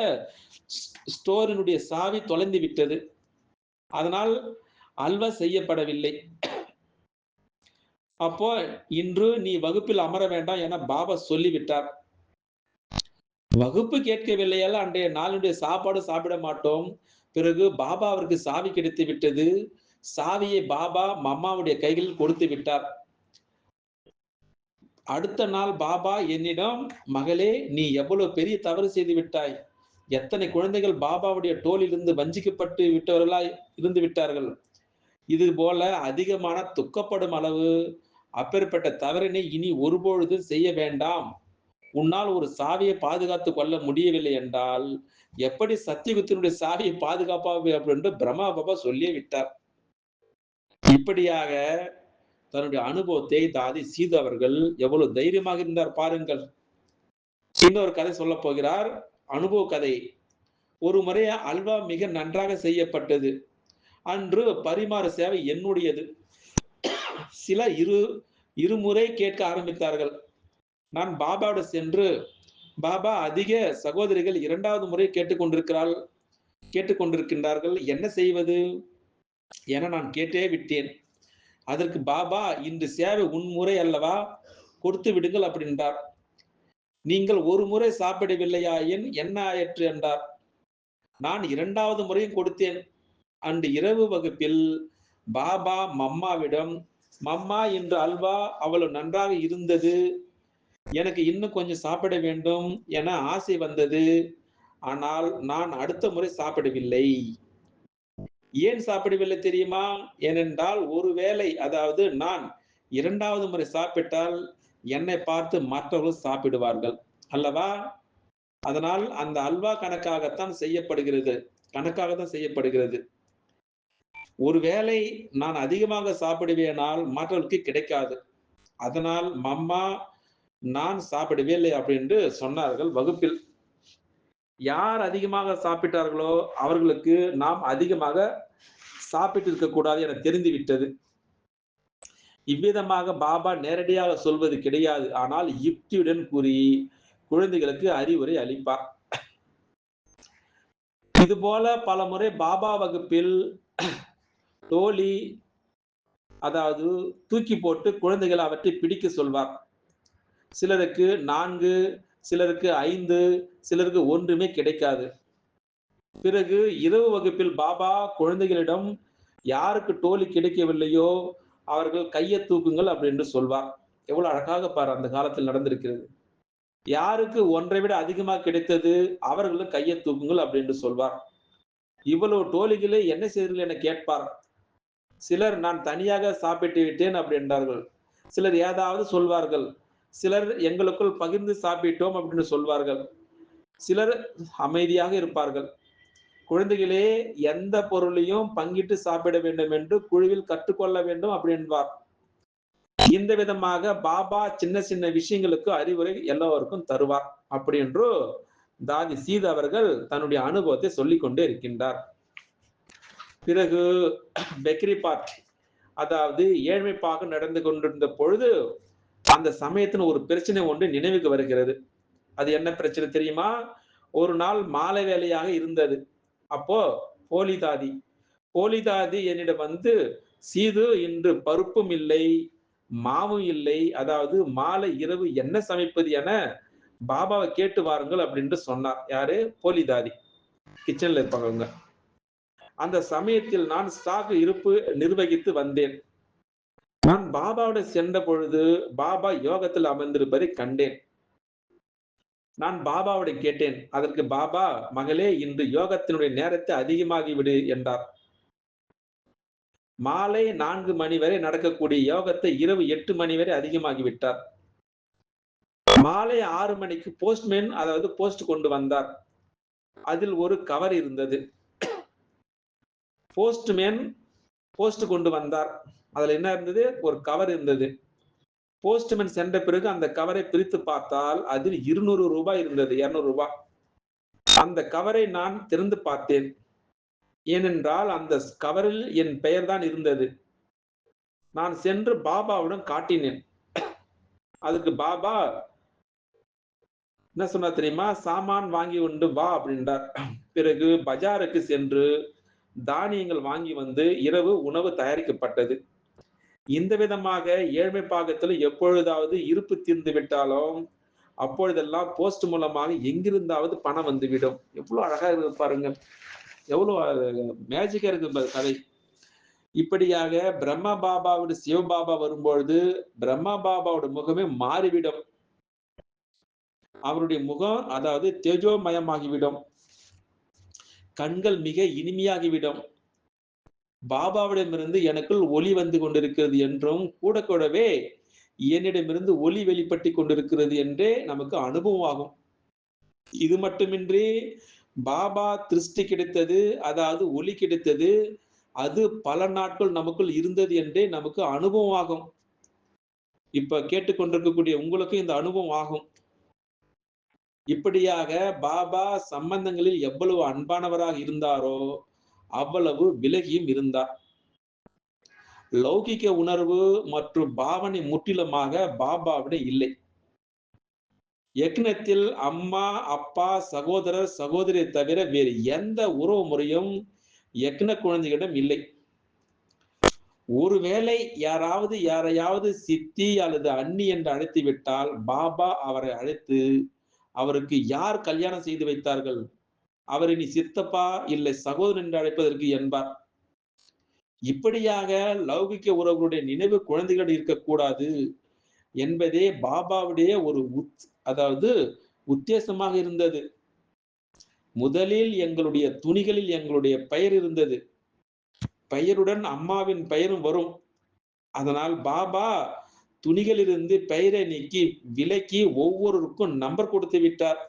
ஸ்டோரினுடைய சாவி தொலைந்து விட்டது. அதனால் அல்வா செய்யப்படவில்லை. அப்போ இன்று நீ வகுப்பில் அமர வேண்டாம் என பாபா சொல்லிவிட்டார். வகுப்பு கேட்கவில்லையால் அன்றைய நாளுடைய சாப்பாடு சாப்பிட மாட்டோம். பிறகு பாபா அவருக்கு சாவி கிடைத்து விட்டது. சாவியை பாபா மம்மாவுடைய கைகளில் கொடுத்து விட்டார். அடுத்த நாள் பாபா என்னிடம், மகளே நீ எவ்வளவு பெரிய தவறு செய்து விட்டாய், எத்தனை குழந்தைகள் பாபாவுடைய தோளிலிருந்து வஞ்சிக்கப்பட்டு விட்டவர்களாய் இருந்து விட்டார்கள், இது போல அதிகமான துக்கப்படும் அளவு அப்பேற்பட்ட தவறினை இனி ஒருபொழுதும் செய்ய வேண்டாம். உன்னால் ஒரு சாவியை பாதுகாத்துக் கொள்ள முடியவில்லை என்றால் எப்படி சத்தியுகத்தினுடைய சாவியை பாதுகாப்பாக அப்படின்னு பிரம்மா பாபா சொல்லியே விட்டார். இப்படியாக தன்னுடைய அனுபவத்தை தாதி சீது அவர்கள் எவ்வளவு தைரியமாக இருந்தார் பாருங்கள். இன்னொரு கதை சொல்ல போகிறார், அனுபவ கதை. ஒரு முறை அல்வா மிக நன்றாக செய்யப்பட்டது. அன்று பரிமாற சேவை என்னுடையது. சில இருமுறை கேட்க ஆரம்பித்தார்கள். நான் பாபாவிடம் சென்று, பாபா, அதிக சகோதரிகள் 2வது முறை கேட்டுக்கொண்டிருக்கின்றார்கள். என்ன செய்வது என நான் கேட்டே விட்டேன். அதற்கு பாபா, இன்று சேவை உன் முறை அல்லவா, கொடுத்து விடுங்கள் அப்படின்றார். நீங்கள் ஒரு முறை சாப்பிடவில்லையாயின் என்ன ஆயிற்று என்றார். நான் 2வது முறையும் கொடுத்தேன். அன்று இரவு வகுப்பில் பாபா மம்மாவிடம், மம்மா, இன்று அல்வா அவ்வளவு நன்றாக இருந்தது, எனக்கு இன்னும் கொஞ்சம் சாப்பிட வேண்டும் என ஆசை வந்தது. ஆனால் நான் அடுத்த முறை சாப்பிடவில்லை. ஏன் சாப்பிடவில்லை தெரியுமா? ஏனென்றால் ஒருவேளை, அதாவது நான் 2வது முறை சாப்பிட்டால் என்னை பார்த்து மற்றவர்கள் சாப்பிடுவார்கள் அல்லவா? அதனால் அந்த அல்வா கணக்காகத்தான் செய்யப்படுகிறது. ஒருவேளை நான் அதிகமாக சாப்பிடுவேனால் மற்றவர்களுக்கு கிடைக்காது. அதனால் மம்மா, நான் சாப்பிடவே இல்லை அப்படின்னு சொன்னார்கள் வகுப்பில். யார் அதிகமாக சாப்பிட்டார்களோ அவர்களுக்கு நாம் அதிகமாக சாப்பிட்டு இருக்கக்கூடாது என தெரிந்து விட்டது. இவ்விதமாக பாபா நேரடியாக சொல்வது கிடையாது. ஆனால் யுக்தியுடன் கூறி குழந்தைகளுக்கு அறிவுரை அளிப்பார். இதுபோல பல முறை பாபா வகுப்பில் டோலி, அதாவது தூக்கி போட்டு குழந்தைகள் அவற்றை பிடிக்க சொல்வார். சிலருக்கு 4, சிலருக்கு 5, சிலருக்கு ஒன்றுமே கிடைக்காது. பிறகு இரவு வகுப்பில் பாபா குழந்தைகளிடம் யாருக்கு டோலி கிடைக்கவில்லையோ அவர்கள் கையை தூக்குங்கள் அப்படின்னு சொல்வார். எவ்வளவு அழகாக பாரு, அந்த காலத்தில் நடந்திருக்கிறது. யாருக்கு ஒன்றை விட அதிகமாக கிடைத்தது அவர்களும் கையை தூக்குங்கள் அப்படின்னு சொல்வார். இவ்வளவு டோலிகளை என்ன செய்தீர்கள் என கேட்பார். சிலர் நான் தனியாக சாப்பிட்டு விட்டேன் அப்படி என்றார்கள். சிலர் ஏதாவது சொல்வார்கள். சிலர் எங்களுக்குள் பகிர்ந்து சாப்பிட்டோம் அப்படின்னு சொல்வார்கள். சிலர் அமைதியாக இருப்பார்கள். குழந்தைகளே, எந்த பொருளையும் பங்கிட்டு சாப்பிட வேண்டும் என்று குழுவில் கற்றுக்கொள்ள வேண்டும் அப்படி என்பார். இந்த விதமாக பாபா சின்ன சின்ன விஷயங்களுக்கு அறிவுரை எல்லோருக்கும் தருவார் அப்படி என்று தாதி சீதா அவர்கள் தன்னுடைய அனுபவத்தை சொல்லிக் கொண்டே இருக்கின்றார். பிறகு பெக்ரி பார்ட், அதாவது ஏழ்மைப்பாக நடந்து கொண்டிருந்த பொழுது அந்த சமயத்தில் ஒரு பிரச்சனை ஒன்று நினைவுக்கு வருகிறது. அது என்ன பிரச்சனை தெரியுமா? ஒரு நாள் மாலை வேலையாக இருந்தது. அப்போ போலி தாதி என்னிடம் வந்து, சீது, இன்று பருப்பும் இல்லை, மாவும் இல்லை, அதாவது மாலை இரவு என்ன சமைப்பது என பாபாவை கேட்டு வாருங்கள் அப்படின்னு சொன்னார். யாரு? போலி தாதி, கிச்சன்ல இருப்பாங்க அவங்க. அந்த சமயத்தில் நான் ஸ்டாக் இருப்பு நிர்வகித்து வந்தேன். நான் பாபாவோட சென்ற பொழுது பாபா யோகத்தில் அமர்ந்திருப்பதை கண்டேன். நான் பாபாவோட கேட்டேன். அதற்கு பாபா, மகளே, இன்று யோகத்தினுடைய நேரத்தை அதிகமாகிவிடு என்றார். மாலை 4 மணி வரை நடக்கக்கூடிய யோகத்தை இரவு 8 மணி வரை அதிகமாகிவிட்டார். மாலை 6 மணிக்கு போஸ்ட்மேன், அதாவது போஸ்ட் கொண்டு வந்தார். அதில் ஒரு கவர் இருந்தது. போஸ்ட்மேன் போஸ்ட் கொண்டு வந்தார். அதுல என்ன இருந்தது? ஒரு கவர் இருந்தது. போஸ்ட்மேன் சென்ற பிறகு அந்த கவரை பிரித்து பார்த்தால் அதில் 200 ரூபாய் இருந்தது. 200 ரூபாய். அந்த கவரை நான் திறந்து பார்த்தேன். ஏனென்றால் அந்த கவரில் என் பெயர் தான் இருந்தது. நான் சென்று பாபாவிடம் காட்டினேன். அதுக்கு பாபா என்ன சொன்னா தெரியுமா? சாமான் வாங்கி கொண்டு வா அப்படின்றார். பிறகு பஜாருக்கு சென்று தானியங்கள் வாங்கி வந்து இரவு உணவு தயாரிக்கப்பட்டது. இந்த விதமாக ஏழ்மை பாகத்தில் எப்பொழுதாவது இருப்பு தீர்ந்து விட்டாலும் அப்பொழுதெல்லாம் போஸ்ட் மூலமாக எங்கிருந்தாவது பணம் வந்துவிடும். எவ்வளவு அழகா இருக்கு பாருங்க, எவ்வளவு மேஜிக்கா இருக்கு கதை. இப்படியாக பிரம்மா பாபாவோட சிவபாபா வரும்பொழுது பிரம்மா பாபாவோட முகமே மாறிவிடும். அவருடைய முகம், அதாவது தேஜோமயமாகிவிடும். கண்கள் மிக இனிமையாகிவிடும். பாபாவிடமிருந்து எனக்குள் ஒளி வந்து கொண்டிருக்கிறது என்றும் கூடவே என்னிடமிருந்து ஒளி வெளிப்பட்டு கொண்டிருக்கிறது என்றே நமக்கு அனுபவம் ஆகும். இது மட்டுமின்றி பாபா திருஷ்டி கிடைத்தது, அதாவது ஒளி கிடைத்தது, அது பல நாட்கள் நமக்குள் இருந்தது என்றே நமக்கு அனுபவம் ஆகும். இப்ப கேட்டுக்கொண்டிருக்கக்கூடிய உங்களுக்கு இந்த அனுபவம் ஆகும். இப்படியாக பாபா சம்பந்தங்களில் எவ்வளவு அன்பானவராக இருந்தாரோ அவ்வளவு விலகியும் இருந்தார். லௌகிக உணர்வு மற்றும் பாவனை முற்றிலுமாக பாபாவிடம் இல்லை. யக்னத்தில் அம்மா, அப்பா, சகோதரர், சகோதரியை தவிர வேறு எந்த உறவு முறையும் யக்ன குழந்தைகளிடம் இல்லை. ஒருவேளை யாரையாவது சித்தி அல்லது அண்ணி என்று அழைத்து விட்டால், பாபா அவரை அழைத்து, அவருக்கு யார் கல்யாணம் செய்து வைத்தார்கள்? அவரை நீ சித்தப்பா இல்லை சகோதரன் என்று அழைப்பதற்கு என்பார். இப்படியாக லௌகிக்க உறவுகளுடைய நினைவு குழந்தைகள் இருக்கக்கூடாது என்பதே பாபாவுடைய ஒரு அதாவது உத்தேசமாக இருந்தது. முதலில் எங்களுடைய துணிகளில் எங்களுடைய பெயர் இருந்தது. பெயருடன் அம்மாவின் பெயரும் வரும். அதனால் பாபா துணிகளிலிருந்து பெயரை நீக்கி விலக்கி ஒவ்வொருவருக்கும் நம்பர் கொடுத்து விட்டார்.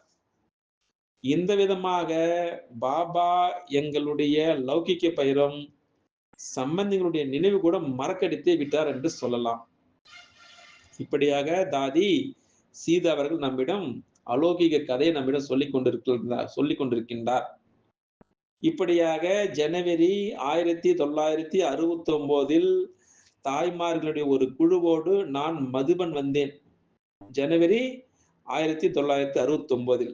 இந்த விதமாக பாபா எங்களுடைய லௌகிக்க பெயரும் சம்பந்திகளுடைய நினைவு கூட மறக்கடித்தே விட்டார் என்று சொல்லலாம். இப்படியாக தாதி சீதா அவர்கள் நம்மிடம் அலௌகிக கதையை நம்மிடம் சொல்லிக் கொண்டிருக்கின்றார். இப்படியாக ஜனவரி 1969 தாய்மார்களுடைய ஒரு குழுவோடு நான் மதுபன் வந்தேன். ஜனவரி 1969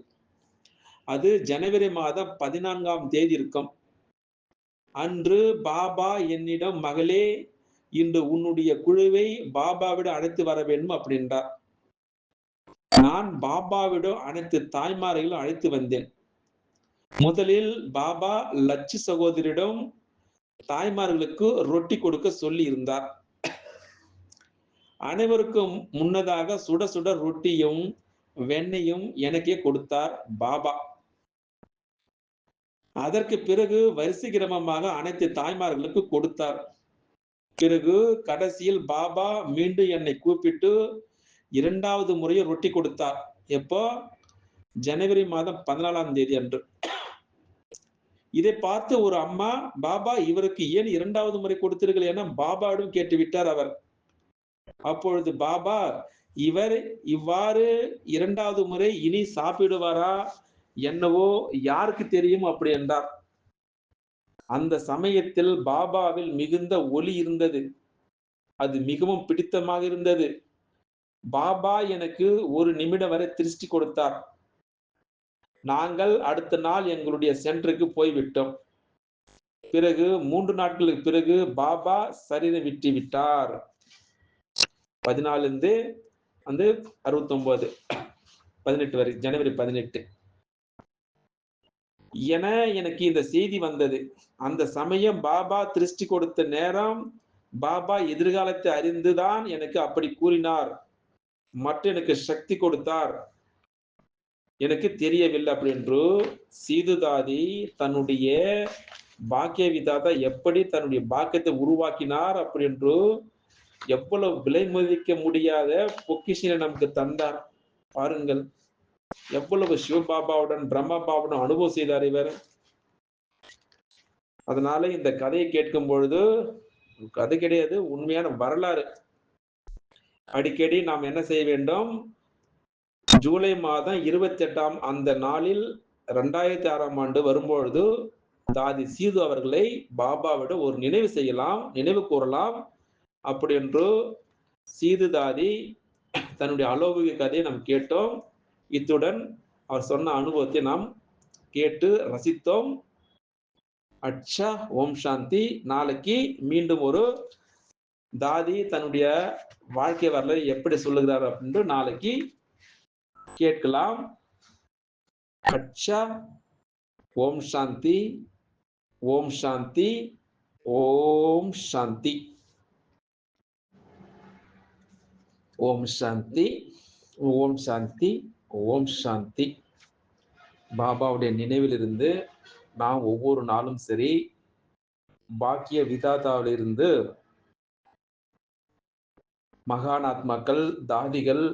அது ஜனவரி மாதம் 14ஆம் தேதி இருக்கும். அன்று பாபா என்னிடம், மகளே, இன்று உன்னுடைய குழுவை பாபாவிடம் அழைத்து வர வேண்டும் அப்படின்றார். நான் பாபாவிடம் அனைத்து தாய்மார்களையும் அழைத்து வந்தேன். முதலில் பாபா லட்சு சகோதரியிடம் தாய்மார்களுக்கு ரொட்டி கொடுக்க சொல்லி இருந்தார். அனைவருக்கும் முன்னதாக சுட சுட ரொட்டியும் வெண்ணையும் எனக்கே கொடுத்தார் பாபா. அதற்கு பிறகு வரிசை கிரமமாக அனைத்து தாய்மார்களுக்கு கொடுத்தார். பிறகு கடைசியில் பாபா மீண்டும் என்னை கூப்பிட்டு 2வது முறையை ரொட்டி கொடுத்தார். எப்போ? ஜனவரி மாதம் 14ஆம் தேதி அன்று. இதை பார்த்து ஒரு அம்மா, பாபா இவருக்கு ஏன் 2வது முறை கொடுத்தீர்கள் என பாபாவிடம் கேட்டு விட்டார் அவர். அப்பொழுது பாபா, இவர் இவ்வாறு 2வது முறை இனி சாப்பிடுவாரா என்னவோ யாருக்கு தெரியும் அப்படி என்றார். அந்த சமயத்தில் பாபாவில் மிகுந்த ஒளி இருந்தது. அது மிகவும் பிடித்தமாக இருந்தது. பாபா எனக்கு 1 நிமிடம் வரை திருஷ்டி கொடுத்தார். நாங்கள் அடுத்த நாள் எங்களுடைய சென்டருக்கு போய்விட்டோம். பிறகு 3 நாட்களுக்கு பிறகு பாபா சரீரம் விட்டு விட்டார். 14 வந்து 69 18 வரை, ஜனவரி 18 என எனக்கு இந்த செய்தி வந்தது. அந்த சமயம் பாபா திருஷ்டி கொடுத்த நேரம், பாபா எதிர்காலத்தை அறிந்துதான் எனக்கு அப்படி கூறினார். மற்றும் எனக்கு சக்தி கொடுத்தார். எனக்கு தெரியவில்லை அப்படி என்று சீதுதாதி தன்னுடைய பாக்கிய விதாதா எப்படி தன்னுடைய பாக்கியத்தை உருவாக்கினார் அப்படி என்று எவ்வளவு விலை மதிக்க முடியாத பொக்கிஷனை நமக்கு தந்தார். பாருங்கள், எவ்வளவு சிவபாபாவுடன் பிரம்மபாபாவுடன் அனுபவம் செய்தார் இவர். அதனால இந்த கதையை கேட்கும் பொழுது கதை கிடையாது, உண்மையான வரலாறு. அடிக்கடி நாம் என்ன செய்ய வேண்டும்? ஜூலை மாதம் 28ஆம் அந்த நாளில் 2006ஆம் ஆண்டு வரும்பொழுது தாதி சீது அவர்களை பாபாவிட ஒரு நினைவு செய்யலாம், நினைவு கூறலாம். அப்படி என்று சீது தாதி தன்னுடைய அலௌகிக கதையை நாம் கேட்டோம். இத்துடன் அவர் சொன்ன அனுபவத்தை நாம் கேட்டு ரசித்தோம். அச்சா, ஓம் சாந்தி. நாளைக்கு மீண்டும் ஒரு தாதி தன்னுடைய வாழ்க்கை வரலாறு எப்படி சொல்லுகிறார் அப்படின்னு நாளைக்கு கேட்கலாம். அச்சா, ஓம் சாந்தி, ஓம் சாந்தி, ஓம் சாந்தி, ஓம் சாந்தி, ஓம் சாந்தி, ஓம் சாந்தி. பாபாவுடைய நினைவிலிருந்து நாம் ஒவ்வொரு நாளும் சரி, பாக்கிய விதாதாவிலிருந்து மகானாத்மாக்கள் தாதிகள்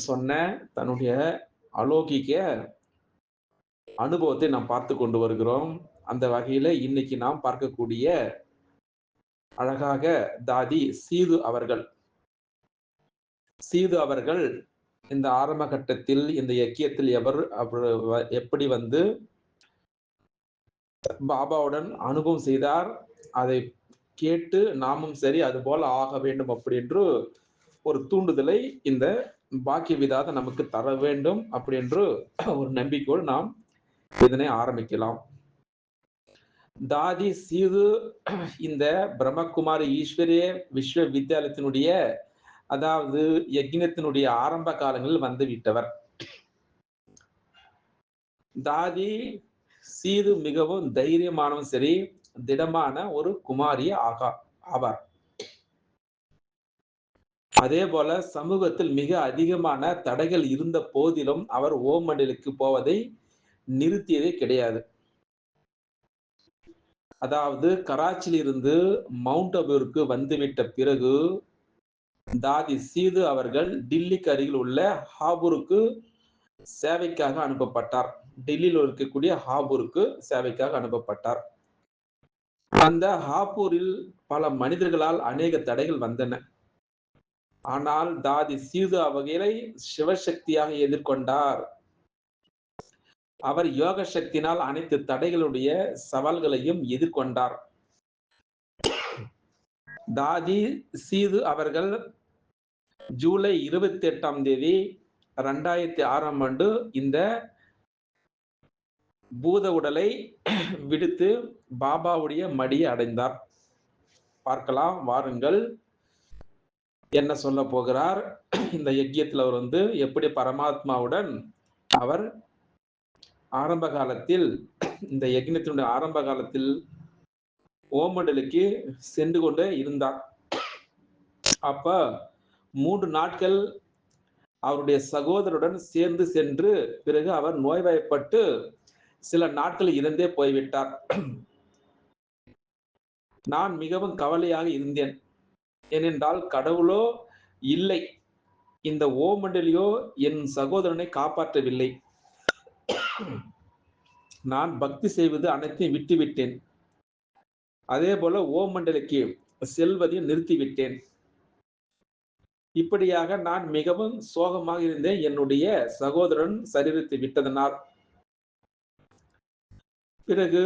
சொன்ன தன்னுடைய அலௌகிக அனுபவத்தை நாம் பார்த்து கொண்டு வருகிறோம். அந்த வகையில இன்னைக்கு நாம் பார்க்கக்கூடிய அழகாக தாதி சீது அவர்கள் இந்த ஆரம்ப கட்டத்தில் இந்த இயக்கியத்தில் எப்படி வந்து பாபாவுடன் அனுபவம் செய்தார். அதை கேட்டு நாமும் சரி அதுபோல ஆக வேண்டும் அப்படி என்று ஒரு தூண்டுதலை இந்த பாக்கிய விதாத நமக்கு தர வேண்டும் அப்படி என்று ஒரு நம்பிக்கையோடு நாம் இதனை ஆரம்பிக்கலாம். தாதி சீது இந்த பிரம்மகுமாரி ஈஸ்வரிய விஸ்வ வித்யாலயத்தினுடைய அதாவது யக்ஞத்தினுடைய ஆரம்ப காலங்களில் வந்து விட்டவர். தாதி சீது மிகவும் தைரியமானவும் சரி திடமான ஒரு குமாரி ஆவார். அதே போல சமூகத்தில் மிக அதிகமான தடைகள் இருந்த போதிலும் அவர் ஓம் மண்டலுக்கு போவதை நிறுத்தியதே கிடையாது. அதாவது கராச்சியில் இருந்து மவுண்ட் அபூருக்கு வந்துவிட்ட பிறகு தாதி சீது அவர்கள் டில்லிக்கு அருகில் உள்ள ஹாபூருக்கு சேவைக்காக அனுப்பப்பட்டார். டெல்லியில் இருக்கக்கூடிய ஹாபூருக்கு சேவைக்காக அனுப்பப்பட்டார். அந்த ஹாபூரில் பல மனிதர்களால் அநேக தடைகள் வந்தன. ஆனால் தாதி சீது அவர்களை சிவசக்தியாக எதிர்கொண்டார். அவர் யோக சக்தியினால் அனைத்து தடைகளுடைய சவால்களையும் எதிர்கொண்டார். தாதி சீது அவர்கள் ஜூலை 28ஆம் தேதி 2006ஆம் ஆண்டு இந்த பூத உடலை விடுத்து பாபாவுடைய மடியை அடைந்தார். பார்க்கலாம் வாருங்கள் என்ன சொல்ல போகிறார். இந்த யஜ்யத்தில் அவர் எப்படி பரமாத்மாவுடன் அவர் ஆரம்ப காலத்தில் இந்த யஜ்னத்தினுடைய ஆரம்ப காலத்தில் ஓமண்டலுக்கு சென்று கொண்டே இருந்தார். அப்ப 3 நாட்கள் அவருடைய சகோதரருடன் சேர்ந்து சென்று பிறகு அவர் நோய்வாய்ப்பட்டு சில நாட்கள் இறந்தே போய்விட்டார். நான் மிகவும் கவலையாக இருந்தேன். ஏனென்றால் கடவுளோ இல்லை, இந்த ஓமண்டலியோ என் சகோதரனை காப்பாற்றவில்லை. நான் பக்தி செய்வது அனைத்தையும் விட்டுவிட்டேன். அதே போல ஓமண்டலுக்கு செல்வதையும் நிறுத்திவிட்டேன். இப்படியாக நான் மிகவும் சோகமாக இருந்தேன் என்னுடைய சகோதரன் சரீரத்தை விட்டதனால். பிறகு